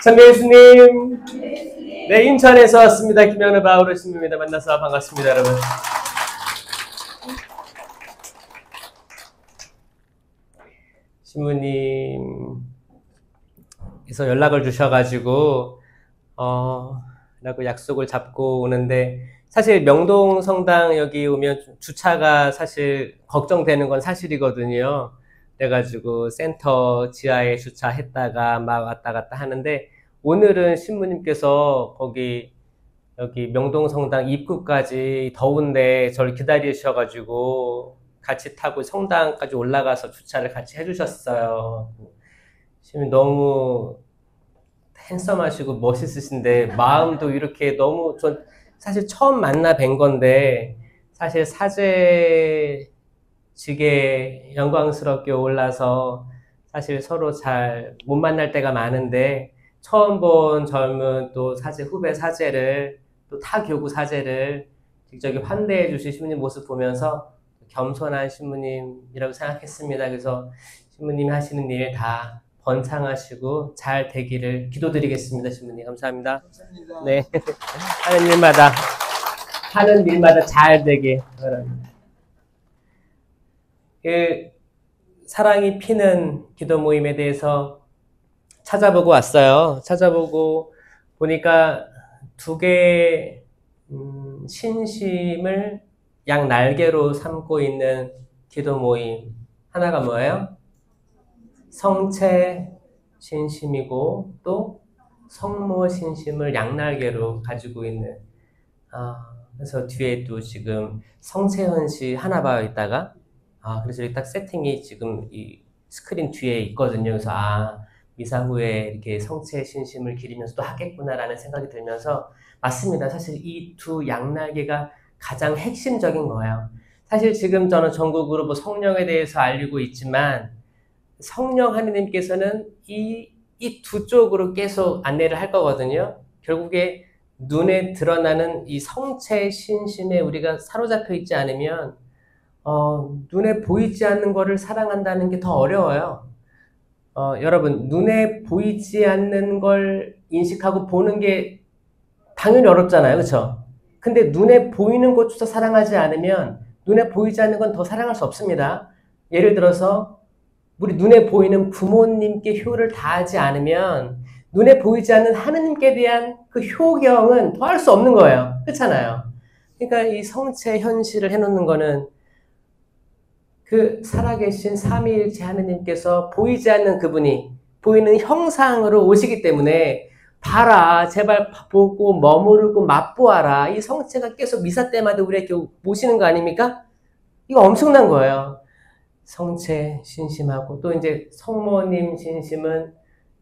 참배 예수님. 네, 인천에서 왔습니다. 김현우 바오로 신부입니다. 만나서 반갑습니다, 여러분. 신부님께서 연락을 주셔가지고 라고 약속을 잡고 오는데, 사실 명동 성당 여기 오면 주차가 사실 걱정되는 건 사실이거든요. 그래가지고 센터 지하에 주차했다가 막 왔다 갔다 하는데, 오늘은 신부님께서 여기 명동 성당 입구까지 더운데 저를 기다리셔가지고 같이 타고 성당까지 올라가서 주차를 같이 해주셨어요. 신부님 너무 핸섬하시고 멋있으신데, 마음도 이렇게 너무, 전 사실 처음 만나 뵌 건데, 사실 사제직에 영광스럽게 올라서 사실 서로 잘 못 만날 때가 많은데, 처음 본 젊은 또 사제, 후배 사제를, 또 타교구 사제를 직접 환대해 주신 신부님 모습 보면서 겸손한 신부님이라고 생각했습니다. 그래서 신부님이 하시는 일 다 번창하시고 잘 되기를 기도드리겠습니다. 신부님 감사합니다. 감사합니다. 네, 하는 일마다 잘 되게 바랍니다. 사랑이 피는 기도 모임에 대해서 찾아보고 왔어요. 찾아보고 보니까 두 개의 신심을 양 날개로 삼고 있는 기도 모임. 하나가 뭐예요? 성체 신심이고, 또 성모 신심을 양날개로 가지고 있는. 그래서 뒤에 또 지금 성채헌씨 하나 봐 있다가, 그래서 여기 딱 세팅이 지금 이 스크린 뒤에 있거든요. 그래서 미사 후에 이렇게 성체 신심을 기리면서 또 하겠구나라는 생각이 들면서, 맞습니다. 사실 이 두 양날개가 가장 핵심적인 거예요. 사실 지금 저는 전국으로 뭐 성령에 대해서 알리고 있지만, 성령 하느님께서는 이 두 쪽으로 계속 안내를 할 거거든요. 결국에 눈에 드러나는 이 성체 신심에 우리가 사로잡혀 있지 않으면, 눈에 보이지 않는 거를 사랑한다는 게 더 어려워요. 여러분, 눈에 보이지 않는 걸 인식하고 보는 게 당연히 어렵잖아요. 그렇죠? 근데 눈에 보이는 것조차 사랑하지 않으면 눈에 보이지 않는 건 더 사랑할 수 없습니다. 예를 들어서 우리 눈에 보이는 부모님께 효를 다하지 않으면 눈에 보이지 않는 하느님께 대한 그 효경은 더할 수 없는 거예요. 그렇잖아요. 그러니까 이 성체 현실을 해놓는 거는 그 살아계신 삼위일체 하느님께서 보이지 않는 그분이 보이는 형상으로 오시기 때문에, 봐라, 제발 보고 머무르고 맛보아라. 이 성체가 계속 미사 때마다 우리에게 모시는 거 아닙니까? 이거 엄청난 거예요. 성체 신심하고, 또 이제 성모님 신심은,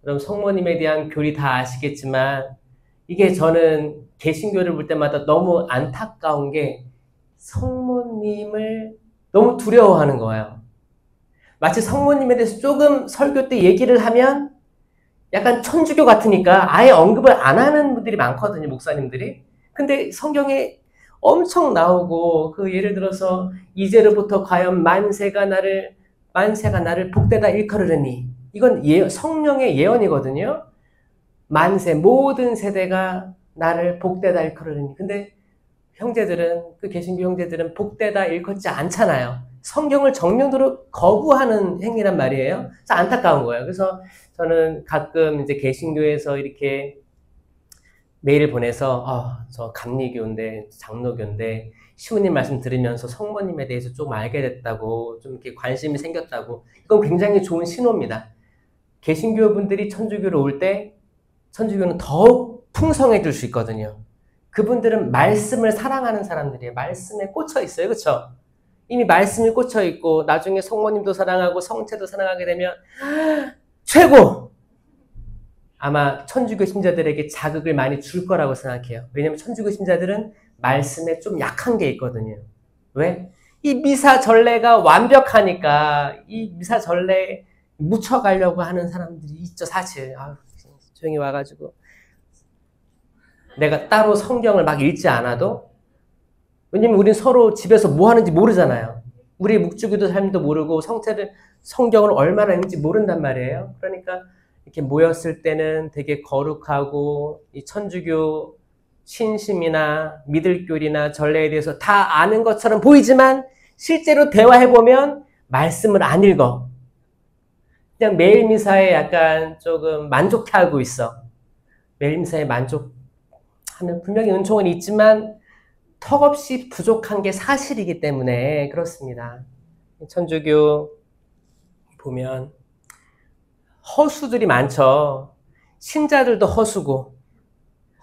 그럼 성모님에 대한 교리 다 아시겠지만, 이게 저는 개신교를 볼 때마다 너무 안타까운 게, 성모님을 너무 두려워하는 거예요. 마치 성모님에 대해서 조금 설교 때 얘기를 하면 약간 천주교 같으니까 아예 언급을 안 하는 분들이 많거든요, 목사님들이. 근데 성경에 엄청 나오고, 예를 들어서 이제로부터 과연 만세가 나를 복되다 일컬으리니, 이건 성령의 예언이거든요. 만세, 모든 세대가 나를 복되다 일컬으리니. 근데 형제들은, 개신교 형제들은 복되다 일컫지 않잖아요. 성경을 정면으로 거부하는 행위란 말이에요. 그래서 안타까운 거예요. 그래서 저는 가끔 이제 개신교에서 이렇게 메일을 보내서, 저 감리교인데, 장로교인데, 시우님 말씀 들으면서 성모님에 대해서 좀 알게 됐다고, 좀 이렇게 관심이 생겼다고. 이건 굉장히 좋은 신호입니다. 개신교 분들이 천주교로 올 때, 천주교는 더욱 풍성해질 수 있거든요. 그분들은 말씀을 사랑하는 사람들이에요. 말씀에 꽂혀 있어요. 그렇죠? 이미 말씀이 꽂혀 있고, 나중에 성모님도 사랑하고 성체도 사랑하게 되면 최고! 아마 천주교 신자들에게 자극을 많이 줄 거라고 생각해요. 왜냐면 천주교 신자들은 말씀에 좀 약한 게 있거든요. 왜? 이 미사 전례가 완벽하니까 이 미사 전례에 묻혀가려고 하는 사람들이 있죠, 사실. 조용히 와가지고 내가 따로 성경을 막 읽지 않아도, 왜냐면 우린 서로 집에서 뭐 하는지 모르잖아요. 우리 묵주기도 삶도 모르고 성경을 얼마나 읽는지 모른단 말이에요. 그러니까 이렇게 모였을 때는 되게 거룩하고 이 천주교 신심이나 믿을교리나 전례에 대해서 다 아는 것처럼 보이지만 실제로 대화해보면 말씀을 안 읽어. 그냥 매일 미사에 약간 조금 만족해하고 있어. 매일 미사에 만족하는 분명히 은총은 있지만 턱없이 부족한 게 사실이기 때문에 그렇습니다. 천주교 보면 허수들이 많죠. 신자들도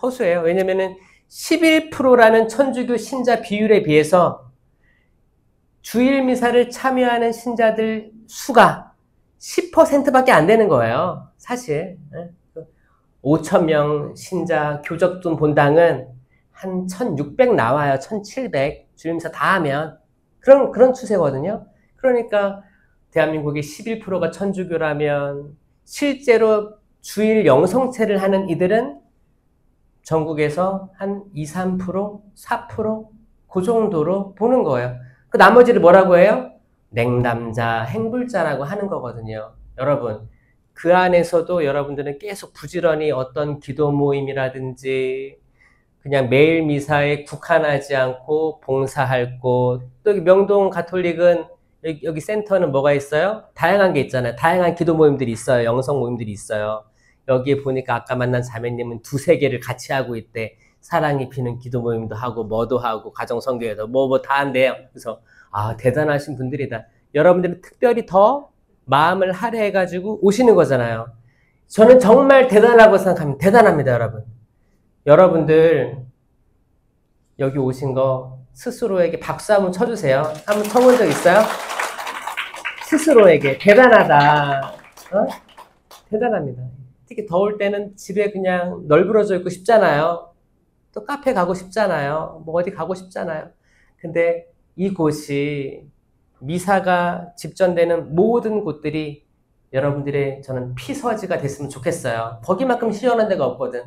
허수예요. 왜냐면은 11%라는 천주교 신자 비율에 비해서 주일 미사를 참여하는 신자들 수가 10%밖에 안 되는 거예요. 사실 5,000명 신자 교적돈 본당은 한 1,600 나와요. 1,700 주일 미사 다 하면 그런 추세거든요. 그러니까 대한민국의 11%가 천주교라면 실제로 주일 영성체를 하는 이들은 전국에서 한 2, 3%, 4%? 그 정도로 보는 거예요. 그 나머지를 뭐라고 해요? 냉담자, 행불자라고 하는 거거든요. 여러분, 그 안에서도 여러분들은 계속 부지런히 어떤 기도 모임이라든지 그냥 매일 미사에 국한하지 않고 봉사할 곳, 또 명동 가톨릭은 여기 센터는 뭐가 있어요? 다양한 게 있잖아요. 다양한 기도 모임들이 있어요. 영성 모임들이 있어요. 여기에 보니까 아까 만난 자매님은 2-3개를 같이 하고 있대. 사랑이 피는 기도 모임도 하고 뭐도 하고 가정성교회도 뭐 다 한대요. 그래서 대단하신 분들이다. 여러분들은 특별히 더 마음을 할애해가지고 오시는 거잖아요. 저는 정말 대단하다고 생각합니다. 대단합니다, 여러분. 여러분들 여기 오신 거 스스로에게 박수 한번 쳐주세요. 한번 쳐본 적 있어요? 스스로에게 대단하다. 대단합니다. 특히 더울 때는 집에 그냥 널브러져 있고 싶잖아요. 또 카페 가고 싶잖아요. 뭐 어디 가고 싶잖아요. 근데 이곳이 미사가 집전되는 모든 곳들이 여러분들의 저는 피서지가 됐으면 좋겠어요. 거기만큼 시원한 데가 없거든.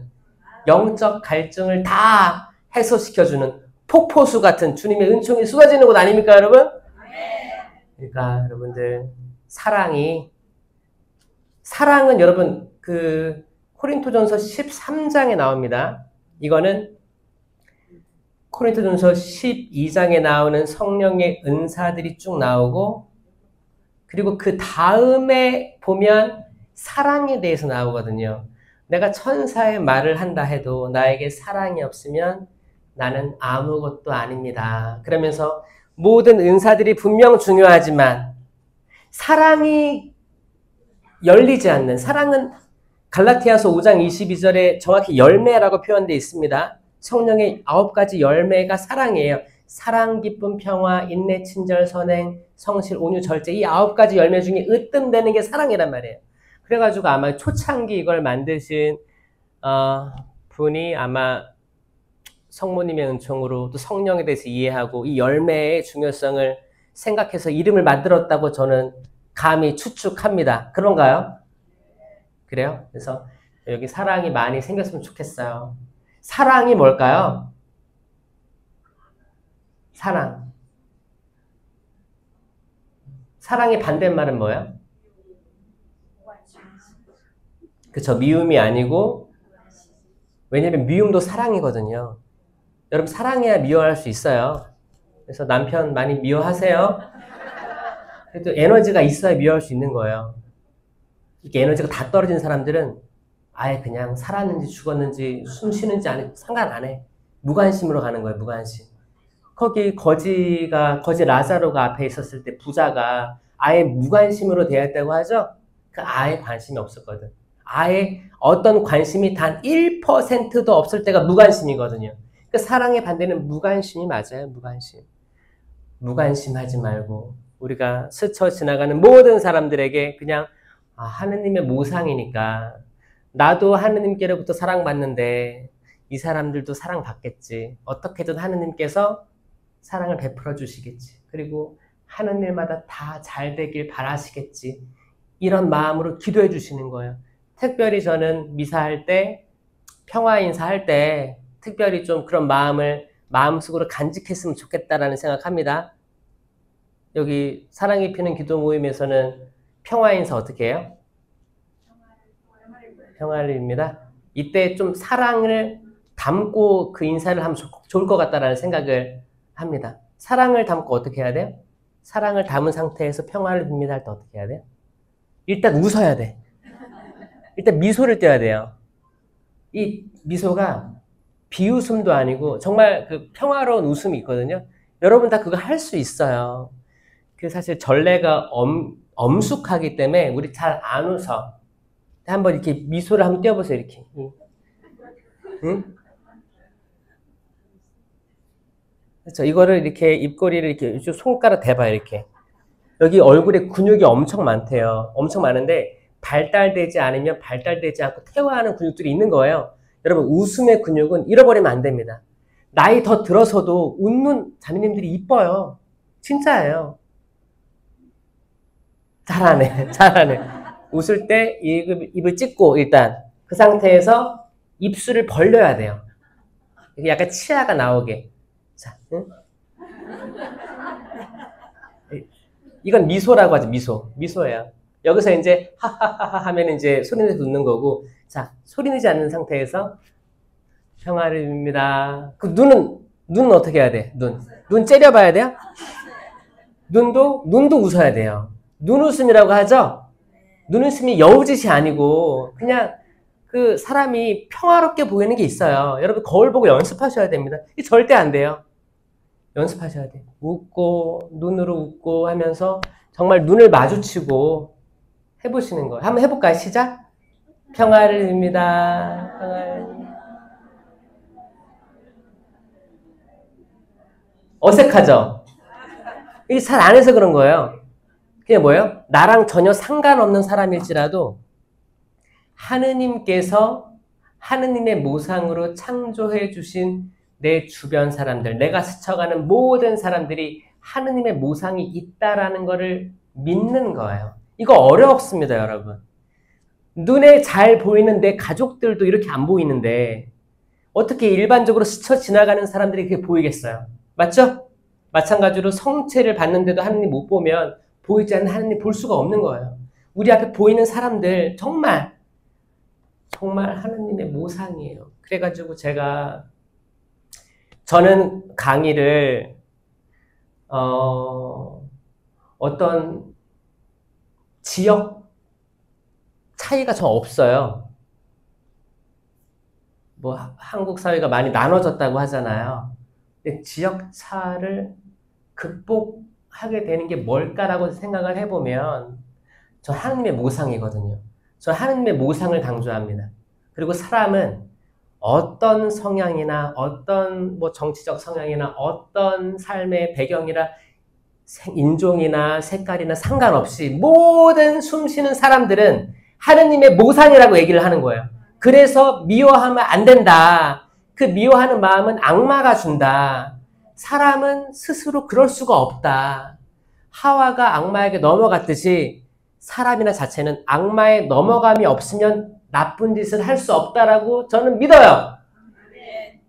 영적 갈증을 다 해소시켜주는 폭포수 같은 주님의 은총이 쏟아지는 곳 아닙니까, 여러분? 그러니까 여러분들 사랑은 여러분 그 코린토전서 13장에 나옵니다. 이거는 코린토전서 12장에 나오는 성령의 은사들이 쭉 나오고 그리고 그 다음에 보면 사랑에 대해서 나오거든요. 내가 천사의 말을 한다 해도 나에게 사랑이 없으면 나는 아무것도 아닙니다. 그러면서 모든 은사들이 분명 중요하지만 사랑이 열리지 않는, 사랑은 갈라티아서 5장 22절에 정확히 열매라고 표현되어 있습니다. 성령의 9가지 열매가 사랑이에요. 사랑, 기쁨, 평화, 인내, 친절, 선행, 성실, 온유, 절제, 이 9가지 열매 중에 으뜸되는 게 사랑이란 말이에요. 그래가지고 아마 초창기 이걸 만드신 분이 아마 성모님의 은총으로 또 성령에 대해서 이해하고 이 열매의 중요성을 생각해서 이름을 만들었다고 저는 감히 추측합니다. 그런가요? 그래요? 그래서 여기 사랑이 많이 생겼으면 좋겠어요. 사랑이 뭘까요? 사랑의 반대말은 뭐예요? 그쵸, 미움이 아니고, 왜냐면 미움도 사랑이거든요. 여러분 사랑해야 미워할 수 있어요. 그래서 남편 많이 미워하세요. 그래도 에너지가 있어야 미워할 수 있는 거예요. 이렇게 에너지가 다 떨어진 사람들은 아예 그냥 살았는지 죽었는지 숨 쉬는지 상관 안 해. 무관심으로 가는 거예요. 무관심. 거기 거지 라자로가 앞에 있었을 때 부자가 아예 무관심으로 대했다고 하죠. 그 아예 관심이 없었거든. 아예 어떤 관심이 단 1%도 없을 때가 무관심이거든요. 그 사랑의 반대는 무관심이 맞아요. 무관심하지 말고 우리가 스쳐 지나가는 모든 사람들에게 그냥 하느님의 모상이니까 나도 하느님께로부터 사랑받는데 이 사람들도 사랑받겠지. 어떻게든 하느님께서 사랑을 베풀어 주시겠지. 그리고 하는 일마다 다 잘 되길 바라시겠지. 이런 마음으로 기도해 주시는 거예요. 특별히 저는 미사할 때, 평화 인사할 때 특별히 좀 그런 마음을 마음속으로 간직했으면 좋겠다라는 생각합니다. 여기 사랑이 피는 기도 모임에서는 평화 인사 어떻게 해요? 평화를 빕니다. 이때 좀 사랑을 담고 그 인사를 하면 좋을 것 같다라는 생각을 합니다. 사랑을 담고 어떻게 해야 돼요? 사랑을 담은 상태에서 평화를 빕니다 할 때 어떻게 해야 돼요? 일단 웃어야 돼. 일단 미소를 띄어야 돼요. 이 미소가 비웃음도 아니고 정말 그 평화로운 웃음이 있거든요. 여러분 다 그거 할 수 있어요. 그 사실 전례가 엄숙하기 때문에 우리 잘 안 웃어. 한번 이렇게 미소를 한번 띄워보세요. 이렇게. 응? 그렇죠. 이거를 이렇게 입꼬리를 이렇게 손가락 대봐요. 이렇게. 여기 얼굴에 근육이 엄청 많대요. 엄청 많은데 발달되지 않으면 발달되지 않고 퇴화하는 근육들이 있는 거예요. 여러분 웃음의 근육은 잃어버리면 안 됩니다. 나이 더 들어서도 웃는 자매님들이 이뻐요. 진짜예요. 잘하네. 잘하네. 웃을 때 입을 찢고 일단 그 상태에서 입술을 벌려야 돼요. 약간 치아가 나오게. 자, 응? 이건 미소라고 하죠. 미소예요. 여기서 이제 하하하하 하면 이제 소리내서 웃는 거고, 자, 소리내지 않는 상태에서 평화를 빕니다. 그 눈은 어떻게 해야 돼? 눈 째려봐야 돼요? 눈도 웃어야 돼요. 눈웃음이라고 하죠? 눈웃음이 여우짓이 아니고 그냥 그 사람이 평화롭게 보이는 게 있어요. 여러분 거울 보고 연습하셔야 됩니다. 이게 절대 안 돼요. 연습하셔야 돼요. 웃고 눈으로 웃고 하면서 정말 눈을 마주치고 해보시는 거예요. 한번 해볼까요? 시작. 평화를 빕니다. 평화를. 어색하죠? 이게 잘 안 해서 그런 거예요. 그게 뭐예요? 나랑 전혀 상관없는 사람일지라도 하느님께서 하느님의 모상으로 창조해 주신 내 주변 사람들, 내가 스쳐가는 모든 사람들이 하느님의 모상이 있다라는 것을 믿는 거예요. 이거 어렵습니다, 여러분. 눈에 잘 보이는 내 가족들도 이렇게 안 보이는데 어떻게 일반적으로 스쳐 지나가는 사람들이 그렇게 보이겠어요? 맞죠? 마찬가지로 성체를 봤는데도 하느님 못 보면 보이지 않는 하느님 볼 수가 없는 거예요. 우리 앞에 보이는 사람들 정말 하느님의 모상이에요. 그래가지고 저는 강의를 어떤 지역 차이가 저 없어요. 뭐 한국 사회가 많이 나눠졌다고 하잖아요. 근데 지역 차를 극복하게 되는 게 뭘까라고 생각을 해보면 저 하느님의 모상이거든요. 저 하느님의 모상을 강조합니다. 그리고 사람은 어떤 성향이나 어떤 뭐 정치적 성향이나 어떤 삶의 배경이나 인종이나 색깔이나 상관없이 모든 숨쉬는 사람들은 하느님의 모상이라고 얘기를 하는 거예요. 그래서 미워하면 안 된다. 그 미워하는 마음은 악마가 준다. 사람은 스스로 그럴 수가 없다. 하와가 악마에게 넘어갔듯이 사람이나 자체는 악마에 넘어감이 없으면 나쁜 짓을 할 수 없다라고 저는 믿어요. 네.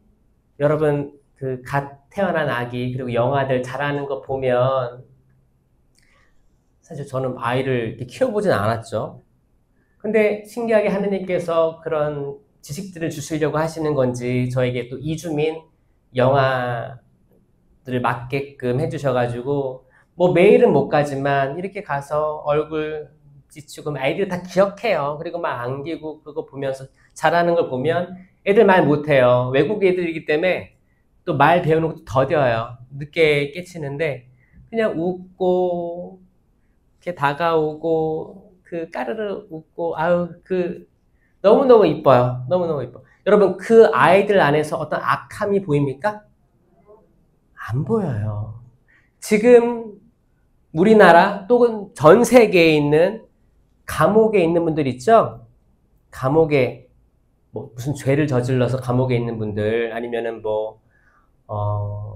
여러분 그 갓 태어난 아기 그리고 영아들 자라는 거 보면 사실 저는 아이를 이렇게 키워보진 않았죠. 근데 신기하게 하느님께서 그런 지식들을 주시려고 하시는 건지 저에게 또 이주민 영아들을 맡게끔 해주셔가지고 뭐 매일은 못 가지만 이렇게 가서 얼굴 지치고 아이들 다 기억해요. 그리고 막 안기고 그거 보면서 잘하는 걸 보면 애들 말 못해요. 외국 애들이기 때문에 또 말 배우는 것도 더뎌요. 늦게 깨치는데 그냥 웃고 이렇게 다가오고 그 까르르 웃고 아유 그 너무너무 이뻐요. 너무너무 이뻐. 여러분 그 아이들 안에서 어떤 악함이 보입니까? 안 보여요. 지금 우리나라 또는 전 세계에 있는 감옥에 있는 분들 있죠? 감옥에 뭐 무슨 죄를 저질러서 감옥에 있는 분들 아니면은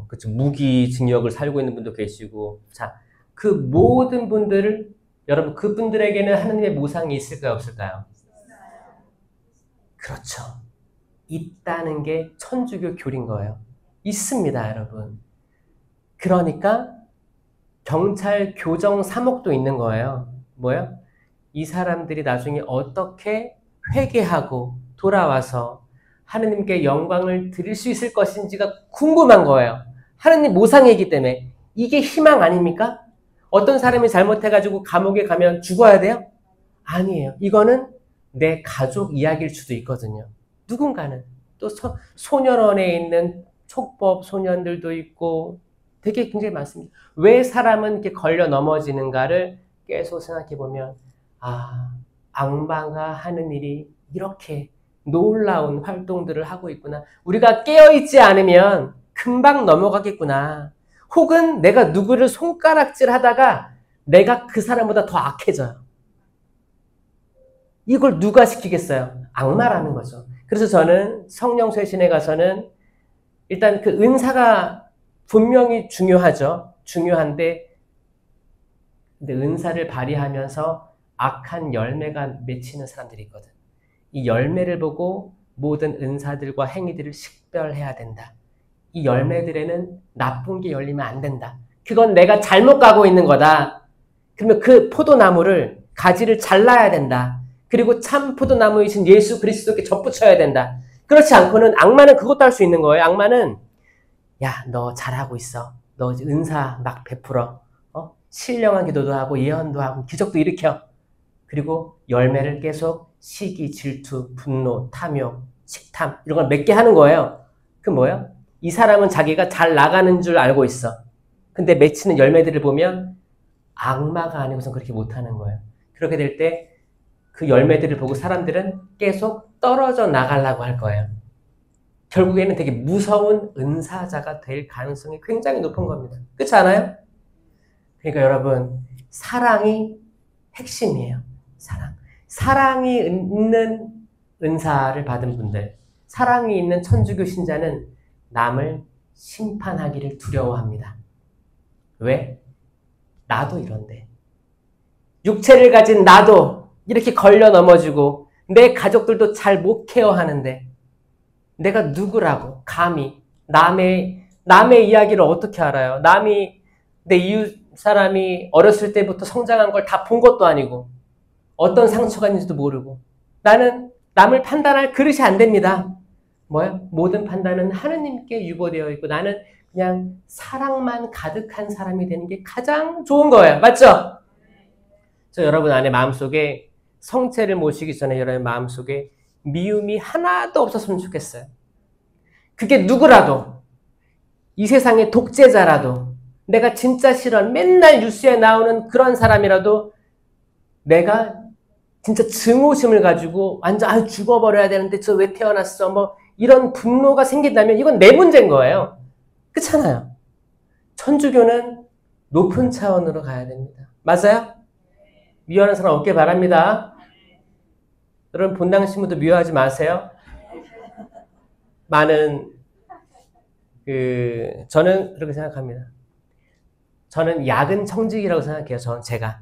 그쵸 무기징역을 살고 있는 분도 계시고 자 그 모든 분들을 여러분 그분들에게는 하느님의 모상이 있을까요 없을까요? 그렇죠. 있다는 게 천주교 교리인 거예요. 있습니다, 여러분. 그러니까 경찰 교정 3억도 있는 거예요. 뭐요? 이 사람들이 나중에 어떻게 회개하고 돌아와서 하느님께 영광을 드릴 수 있을 것인지가 궁금한 거예요. 하느님 모상이기 때문에. 이게 희망 아닙니까? 어떤 사람이 잘못해가지고 감옥에 가면 죽어야 돼요? 아니에요. 이거는 내 가족 이야기일 수도 있거든요. 누군가는. 또 소년원에 있는 촉법 소년들도 있고 되게 굉장히 많습니다. 왜 사람은 이렇게 걸려 넘어지는가를 계속 생각해 보면 악마가 하는 일이 이렇게 놀라운 활동들을 하고 있구나. 우리가 깨어있지 않으면 금방 넘어가겠구나. 혹은 내가 누구를 손가락질 하다가 내가 그 사람보다 더 악해져요. 이걸 누가 시키겠어요? 악마라는 거죠. 그래서 저는 성령 쇄신에 가서는 일단 그 은사가 분명히 중요하죠. 중요한데 근데 은사를 발휘하면서 악한 열매가 맺히는 사람들이 있거든. 이 열매를 보고 모든 은사들과 행위들을 식별해야 된다. 이 열매들에는 나쁜 게 열리면 안 된다. 그건 내가 잘못 가고 있는 거다. 그러면 그 포도나무를 가지를 잘라야 된다. 그리고 참 포도나무이신 예수 그리스도께 접붙여야 된다. 그렇지 않고는 악마는 그것도 할 수 있는 거예요. 악마는 야, 너 잘하고 있어. 너 은사 막 베풀어. 신령한 기도도 하고 예언도 하고 기적도 일으켜. 그리고 열매를 계속 시기, 질투, 분노, 탐욕, 식탐 이런 걸 맺게 하는 거예요. 그 뭐예요? 이 사람은 자기가 잘 나가는 줄 알고 있어. 근데 맺히는 열매들을 보면 악마가 아니고선 그렇게 못하는 거예요. 그렇게 될 때 그 열매들을 보고 사람들은 계속 떨어져 나가려고 할 거예요. 결국에는 되게 무서운 은사자가 될 가능성이 굉장히 높은 겁니다. 그렇지 않아요? 그러니까 여러분, 사랑이 핵심이에요. 사랑이 있는 은사를 받은 분들, 사랑이 있는 천주교 신자는 남을 심판하기를 두려워합니다. 왜? 나도 이런데. 육체를 가진 나도 이렇게 걸려 넘어지고 내 가족들도 잘 못 케어하는데 내가 누구라고 감히 남의 이야기를 어떻게 알아요? 남이 내 이웃 사람이 어렸을 때부터 성장한 걸 다 본 것도 아니고 어떤 상처가 있는지도 모르고 나는 남을 판단할 그릇이 안 됩니다. 뭐야? 모든 판단은 하느님께 유보되어 있고 나는 그냥 사랑만 가득한 사람이 되는 게 가장 좋은 거예요. 맞죠? 저 여러분 안에 마음속에 성체를 모시기 전에 여러분 마음속에 미움이 하나도 없었으면 좋겠어요. 그게 누구라도 이 세상의 독재자라도 내가 진짜 싫어하는 맨날 뉴스에 나오는 그런 사람이라도 내가 진짜 증오심을 가지고 완전 죽어버려야 되는데 저 왜 태어났어 뭐 이런 분노가 생긴다면 이건 내 문제인 거예요. 그렇잖아요. 천주교는 높은 차원으로 가야 됩니다. 맞아요? 미워하는 사람 없길 바랍니다. 여러분 본당 신부도 미워하지 마세요. 많은 저는 그렇게 생각합니다. 저는 야근 청직이라고 생각해요. 제가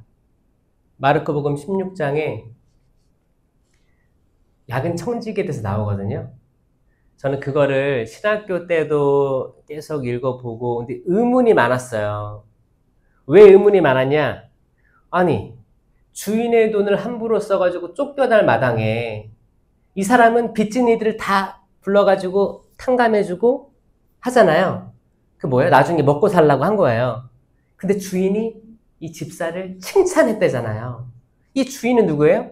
마르코복음 16장에 야근 청직에 대해서 나오거든요. 저는 그거를 신학교 때도 계속 읽어보고 근데 의문이 많았어요. 왜 의문이 많았냐? 아니 주인의 돈을 함부로 써가지고 쫓겨날 마당에 이 사람은 빚진 이들을 다 불러가지고 탕감해주고 하잖아요. 그 뭐예요? 나중에 먹고 살라고 한 거예요. 근데 주인이 이 집사를 칭찬했대잖아요. 이 주인은 누구예요?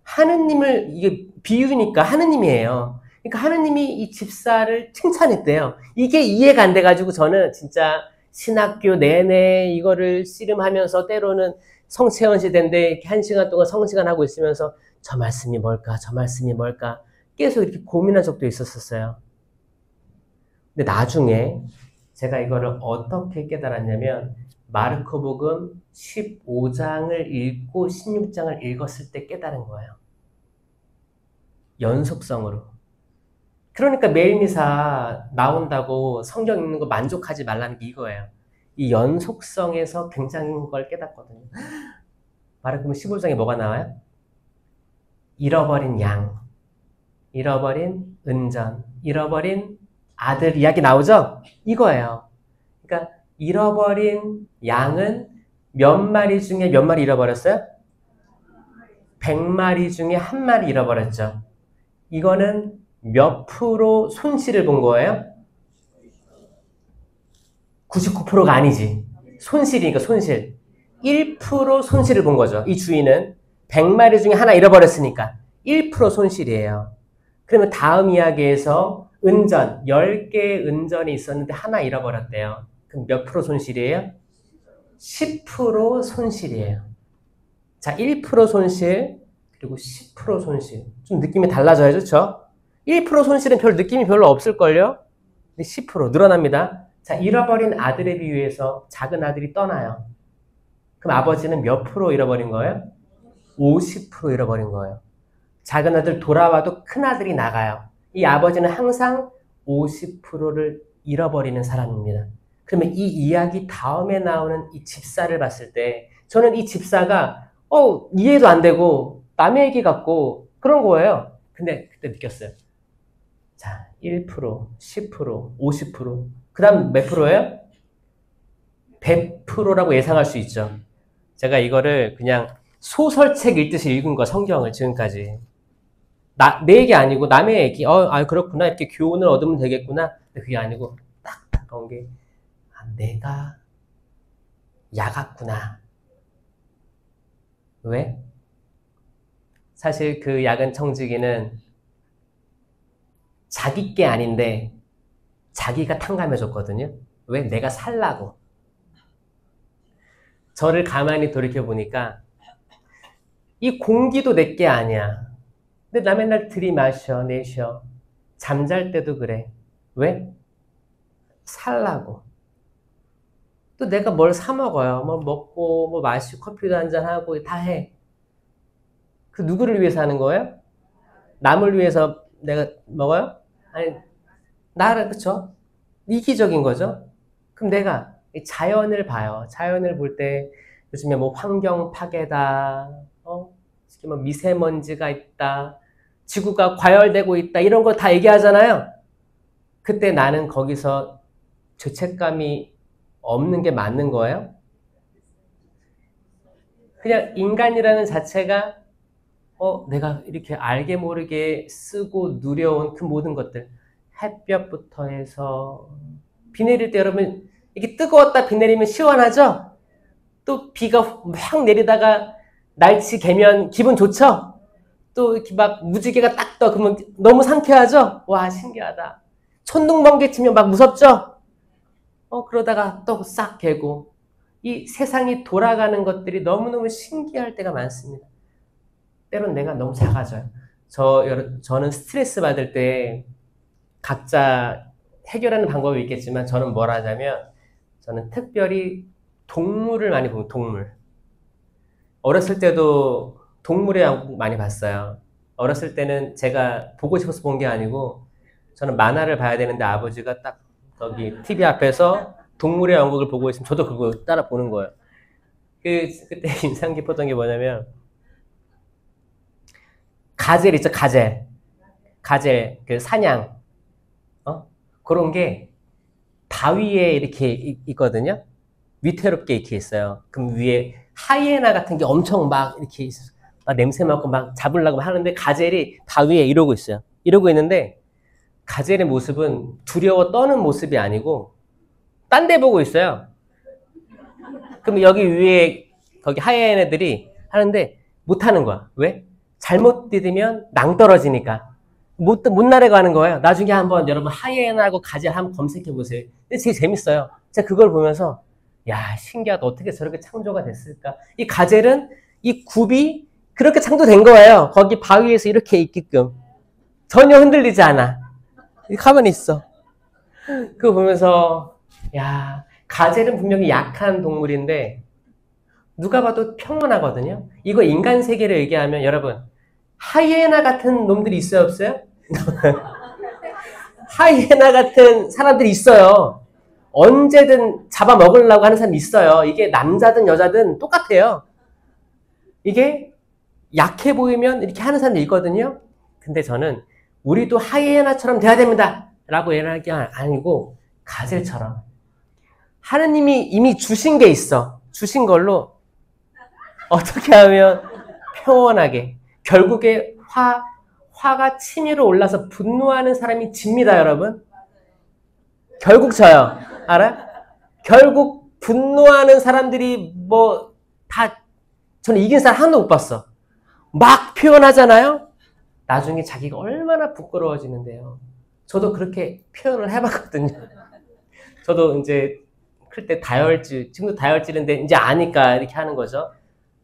하느님을, 이게 비유니까 하느님이에요. 그러니까 하느님이 이 집사를 칭찬했대요. 이게 이해가 안 돼가지고 저는 진짜 신학교 내내 이거를 씨름하면서 때로는 성체현 시대인데 1시간 동안 성시간 하고 있으면서 저 말씀이 뭘까? 저 말씀이 뭘까? 계속 이렇게 고민한 적도 있었어요. 근데 나중에 제가 이거를 어떻게 깨달았냐면 마르코복음 15장을 읽고 16장을 읽었을 때 깨달은 거예요. 연속성으로. 그러니까 매일 미사 나온다고 성경 읽는 거 만족하지 말라는 게 이거예요. 이 연속성에서 굉장한 걸 깨닫거든요. 마르코복음 15장에 뭐가 나와요? 잃어버린 양, 잃어버린 은전, 잃어버린 아들 이야기 나오죠? 이거예요. 그러니까 잃어버린 양은 몇 마리 중에 몇 마리 잃어버렸어요? 100마리 중에 1마리 잃어버렸죠. 이거는 몇 프로 손실을 본 거예요? 99%가 아니지. 손실이니까 손실. 1% 손실을 본 거죠. 이 주인은 100마리 중에 하나 잃어버렸으니까 1% 손실이에요. 그러면 다음 이야기에서 은전, 10개의 은전이 있었는데 하나 잃어버렸대요. 그럼 몇 프로 손실이에요? 10% 손실이에요. 자, 1% 손실, 그리고 10% 손실. 좀 느낌이 달라져요, 그렇죠? 1% 손실은 별 느낌이 별로 없을걸요? 근데 10% 늘어납니다. 자, 잃어버린 아들에 비유해서 작은 아들이 떠나요. 그럼 아버지는 몇 프로 잃어버린 거예요? 50% 잃어버린 거예요. 작은 아들 돌아와도 큰 아들이 나가요. 이 아버지는 항상 50%를 잃어버리는 사람입니다. 그러면 이 이야기 다음에 나오는 이 집사를 봤을 때 저는 이 집사가 이해도 안 되고 남의 얘기 같고 그런 거예요. 근데 그때 느꼈어요. 자, 1%, 10%, 50%, 그 다음 몇 프로예요? 100%라고 예상할 수 있죠. 제가 이거를 그냥 소설책 읽듯이 읽은 거, 성경을 지금까지. 내 얘기 아니고 남의 얘기. 그렇구나. 이렇게 교훈을 얻으면 되겠구나. 근데 그게 아니고 딱 다가온 게 내가 야같구나. 왜? 사실 그 야근 청지기는 자기 게 아닌데 자기가 탕감해줬거든요. 왜? 내가 살라고. 저를 가만히 돌이켜보니까 이 공기도 내 게 아니야. 근데 나 맨날 들이마셔, 내쉬어. 잠잘 때도 그래. 왜? 살라고. 또 내가 뭘 사 먹어요. 뭐 먹고, 뭐 마시고, 커피도 한잔하고 다 해. 그 누구를 위해서 하는 거예요? 남을 위해서 내가 먹어요? 아니, 나를, 그쵸? 이기적인 거죠? 그럼 내가 자연을 봐요. 자연을 볼 때 요즘에 뭐 환경 파괴다, 뭐 미세먼지가 있다, 지구가 과열되고 있다, 이런 거 다 얘기하잖아요. 그때 나는 거기서 죄책감이 없는 게 맞는 거예요? 그냥 인간이라는 자체가 내가 이렇게 알게 모르게 쓰고 누려온 그 모든 것들, 햇볕부터 해서 비 내릴 때 여러분 이게 뜨거웠다 비 내리면 시원하죠? 또 비가 막 내리다가 날씨 개면 기분 좋죠? 또 이렇게 막 무지개가 딱 떠 그러면 너무 상쾌하죠? 와, 신기하다. 천둥번개 치면 막 무섭죠? 그러다가 또 싹 개고 이 세상이 돌아가는 것들이 너무너무 신기할 때가 많습니다. 때론 내가 너무 작아져요. 저는 스트레스 받을 때 각자 해결하는 방법이 있겠지만 저는 뭘 하냐면 저는 특별히 동물을 많이 보면 동물. 어렸을 때도 동물의 왕국 많이 봤어요. 어렸을 때는 제가 보고 싶어서 본 게 아니고 저는 만화를 봐야 되는데 아버지가 딱 저기 TV 앞에서 동물의 왕국을 보고 있으면 저도 그거 따라 보는 거예요. 그때 인상 깊었던 게 뭐냐면 가젤 있죠, 가젤. 가젤, 그 사냥. 그런 게 바위에 이렇게 있거든요. 위태롭게 이렇게 있어요. 그럼 위에 하이에나 같은 게 엄청 막 이렇게 막 냄새 맡고 막 잡으려고 하는데 가젤이 바위에 이러고 있어요. 이러고 있는데 가젤의 모습은 두려워 떠는 모습이 아니고 딴 데 보고 있어요. 그럼 여기 위에 거기 하이에나들이 하는데 못 하는 거야. 왜? 잘못 디디면 낭떨어지니까. 못 날아가는 거예요. 나중에 한번 여러분 하이에나하고 가젤 한번 검색해 보세요. 근데 되게 재밌어요. 제가 그걸 보면서 야, 신기하다. 어떻게 저렇게 창조가 됐을까? 이 가젤은 이 굽이 그렇게 창조된 거예요. 거기 바위에서 이렇게 있게끔. 전혀 흔들리지 않아. 가만히 있어. 그거 보면서 야, 가젤은 분명히 약한 동물인데 누가 봐도 평온하거든요. 이거 인간 세계를 얘기하면 여러분 하이에나 같은 놈들이 있어요, 없어요? 하이에나 같은 사람들이 있어요. 언제든 잡아먹으려고 하는 사람이 있어요. 이게 남자든 여자든 똑같아요. 이게 약해 보이면 이렇게 하는 사람들이 있거든요. 근데 저는 우리도 하이에나처럼 돼야 됩니다. 라고 얘기하는 게 아니고 가젤처럼. 하느님이 이미 주신 게 있어. 주신 걸로 어떻게 하면 평온하게. 결국에 화가 치밀어 올라서 분노하는 사람이 집니다, 여러분. 결국 져요. 알아? 결국 분노하는 사람들이 저는 이긴 사람 하나도 못 봤어. 막 표현하잖아요? 나중에 자기가 얼마나 부끄러워지는데요. 저도 그렇게 표현을 해봤거든요. 저도 이제 클 때 다혈질, 지금도 다혈질인데 이제 아니까 이렇게 하는 거죠.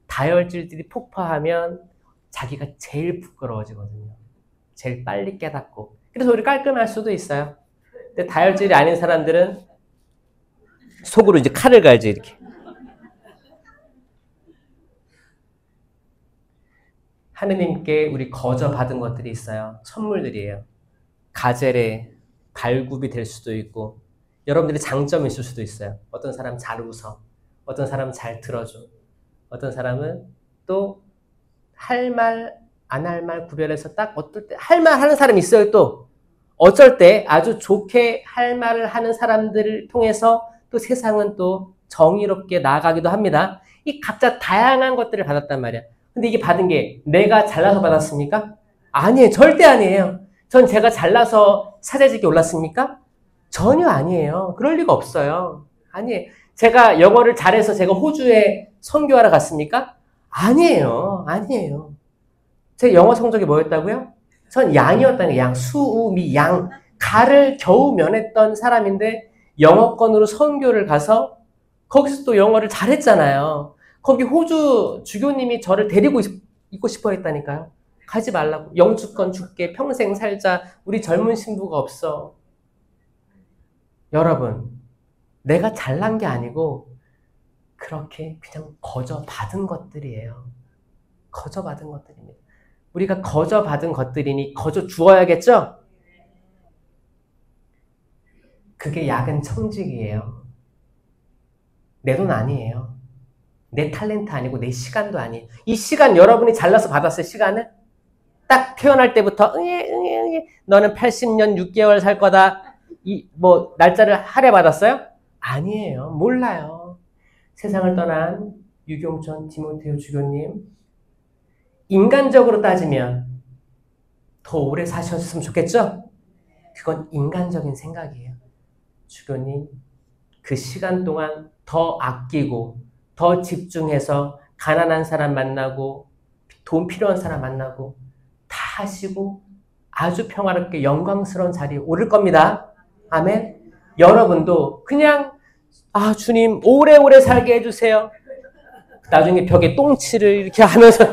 다혈질들이 폭파하면 자기가 제일 부끄러워지거든요. 제일 빨리 깨닫고. 그래서 우리 깔끔할 수도 있어요. 근데 다혈질이 아닌 사람들은 속으로 이제 칼을 갈지, 이렇게. 하느님께 우리 거저 받은 것들이 있어요. 선물들이에요. 가젤의 발굽이 될 수도 있고, 여러분들의 장점이 있을 수도 있어요. 어떤 사람은 잘 웃어. 어떤 사람은 잘 들어줘. 어떤 사람은 또 할 말, 안 할 말 구별해서 딱 어떨 때 할 말 하는 사람이 있어요. 또 어쩔 때 아주 좋게 할 말을 하는 사람들을 통해서 또 세상은 또 정의롭게 나아가기도 합니다. 이 각자 다양한 것들을 받았단 말이야. 근데 이게 받은 게 내가 잘나서 받았습니까? 아니에요. 절대 아니에요. 전 제가 잘나서 사제직에 올랐습니까? 전혀 아니에요. 그럴 리가 없어요. 아니에요. 제가 영어를 잘해서 제가 호주에 선교하러 갔습니까? 아니에요. 아니에요. 제 영어 성적이 뭐였다고요? 전 양이었다는 양. 수우미 양. 가를 겨우 면했던 사람인데 영어권으로 선교를 가서 거기서 또 영어를 잘했잖아요. 거기 호주 주교님이 저를 데리고 있고 싶어 했다니까요. 가지 말라고. 영주권 줄게. 평생 살자. 우리 젊은 신부가 없어. 여러분, 내가 잘난 게 아니고 그렇게 그냥 거저 받은 것들이에요. 거저 받은 것들입니다. 우리가 거저 받은 것들이니 거저 주어야겠죠? 그게 야근 청직이에요. 내 돈 아니에요. 내 탤런트 아니고 내 시간도 아니에요. 이 시간 여러분이 잘나서 받았어요, 시간을? 딱 태어날 때부터 응애 너는 80년 6개월 살 거다. 날짜를 할애 받았어요? 아니에요. 몰라요. 세상을 떠난 유경천 디모데오 주교님, 인간적으로 따지면 더 오래 사셨으면 좋겠죠? 그건 인간적인 생각이에요. 주교님, 그 시간 동안 더 아끼고 더 집중해서 가난한 사람 만나고 돈 필요한 사람 만나고 다 하시고 아주 평화롭게 영광스러운 자리에 오를 겁니다. 아멘. 여러분도 그냥 주님 오래오래 살게 해주세요. 나중에 벽에 똥칠을 이렇게 하면서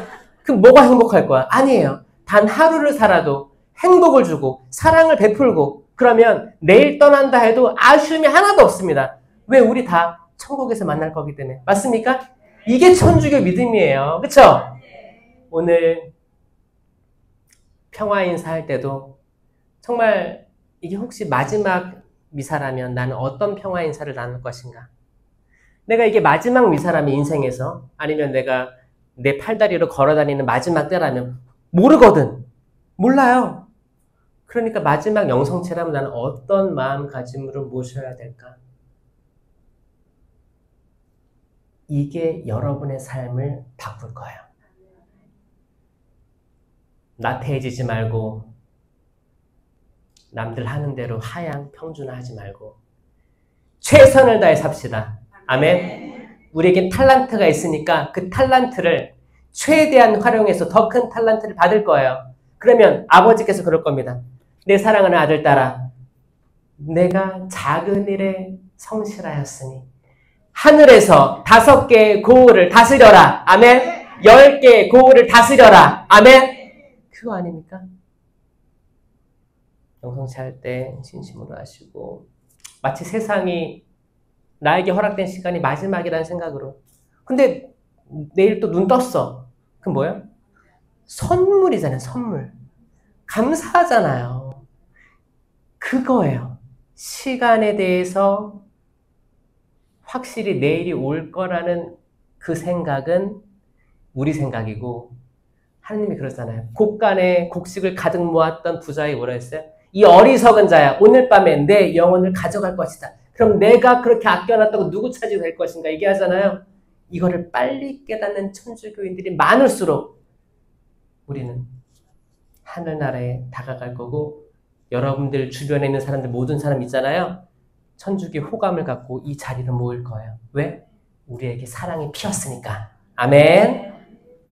그럼 뭐가 행복할 거야? 아니에요. 단 하루를 살아도 행복을 주고 사랑을 베풀고 그러면 내일 떠난다 해도 아쉬움이 하나도 없습니다. 왜? 우리 다 천국에서 만날 거기 때문에. 맞습니까? 이게 천주교 믿음이에요. 그렇죠? 오늘 평화 인사할 때도 정말 이게 혹시 마지막 미사라면 나는 어떤 평화 인사를 나눌 것인가? 내가 이게 마지막 미사라면 인생에서 아니면 내가 내 팔다리로 걸어다니는 마지막 때라면 모르거든. 몰라요. 그러니까 마지막 영성체라면 나는 어떤 마음가짐으로 모셔야 될까? 이게 여러분의 삶을 바꿀 거예요. 나태해지지 말고 남들 하는 대로 하향 평준화하지 말고 최선을 다해 삽시다. 아멘. 우리에겐 탤런트가 있으니까 그 탤런트를 최대한 활용해서 더 큰 탤런트를 받을 거예요. 그러면 아버지께서 그럴 겁니다. 내 사랑하는 아들 딸아, 내가 작은 일에 성실하였으니 하늘에서 5개의 고을을 다스려라. 아멘. 10개의 고을을 다스려라. 아멘. 그거 아닙니까? 영성체 할 때 진심으로 하시고 마치 세상이 나에게 허락된 시간이 마지막이라는 생각으로. 근데 내일 또 눈 떴어. 그럼 뭐예요? 선물이잖아요. 선물. 감사하잖아요. 그거예요. 시간에 대해서 확실히 내일이 올 거라는 그 생각은 우리 생각이고 하느님이 그러잖아요. 곡간에 곡식을 가득 모았던 부자에게 뭐라 했어요? 이 어리석은 자야, 오늘 밤에 내 영혼을 가져갈 것이다. 그럼 내가 그렇게 아껴놨다고 누구 차지가 될 것인가 얘기하잖아요. 이거를 빨리 깨닫는 천주교인들이 많을수록 우리는 하늘나라에 다가갈 거고 여러분들 주변에 있는 사람들 모든 사람 있잖아요. 천주교 호감을 갖고 이 자리를 모을 거예요. 왜? 우리에게 사랑이 피었으니까. 아멘.